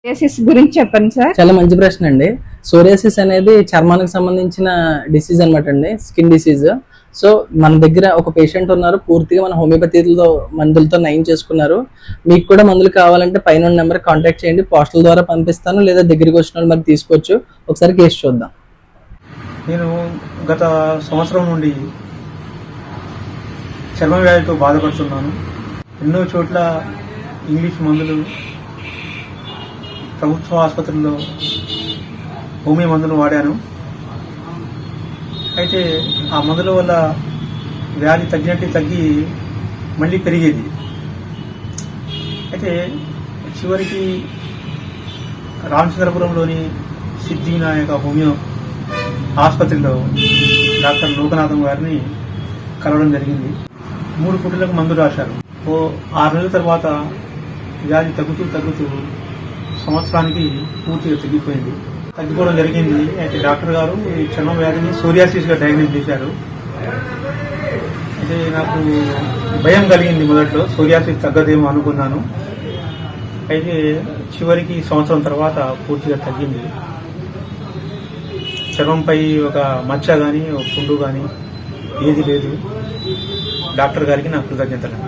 Psoriasis గురించి చెప్పండి sir. చాలా మంచి ప్రశ్న అండి. సోరియాసిస్ అనేది చర్మానికి సంబంధించిన డిసీజ్ అనమాట అండి, స్కిన్ డిసీజ్. సో మన దగ్గర ఒక పేషెంట్ ఉన్నారు, పూర్తిగా మన హోమియోపతిలో మందులతో నయం చేసుకున్నారు. మీకు కూడా మందులు కావాలంటే పైన నెంబర్ కాంటాక్ట్ చేయండి, పోస్టల్ ద్వారా పంపిస్తాను, లేదా దగ్గరికి వచ్చిన వాళ్ళు మరి తీసుకోవచ్చు. ఒకసారి కేసు చూద్దాం. నేను గత సంవత్సరం నుండి చర్మ వ్యాధితో బాధపడుతున్నాను. ఎన్నో చోట్ల ఇంగ్లీష్ మందులు, ప్రభుత్వ ఆసుపత్రుల్లో హోమియో మందులు వాడాను. అయితే ఆ మందుల వల్ల వ్యాధి తగ్గి మళ్ళీ పెరిగేది. అయితే చివరికి రామచంద్రపురంలోని సిద్ధివినాయక హోమియో ఆసుపత్రిలో డాక్టర్ లోకనాథం గారిని కలవడం జరిగింది. 3 పూటలకు మందు రాశారు. ఓ 6 నెలల తర్వాత వ్యాధి తగ్గుతూ సంవత్సరానికి పూర్తిగా తగ్గిపోవడం జరిగింది. అయితే డాక్టర్ గారు ఈ చర్మ వ్యాధిని సోరియాసిస్గా డయాగ్నోస్ చేశారు. అయితే నాకు భయం కలిగింది. మొదట్లో సోరియాసిస్ తగ్గదేమో అనుకున్నాను. అయితే చివరికి సంవత్సరం తర్వాత పూర్తిగా తగ్గింది. చర్మంపై ఒక మచ్చ కానీ, ఒక పుండు కానీ ఏది లేదు. డాక్టర్ గారికి నా కృతజ్ఞతలు.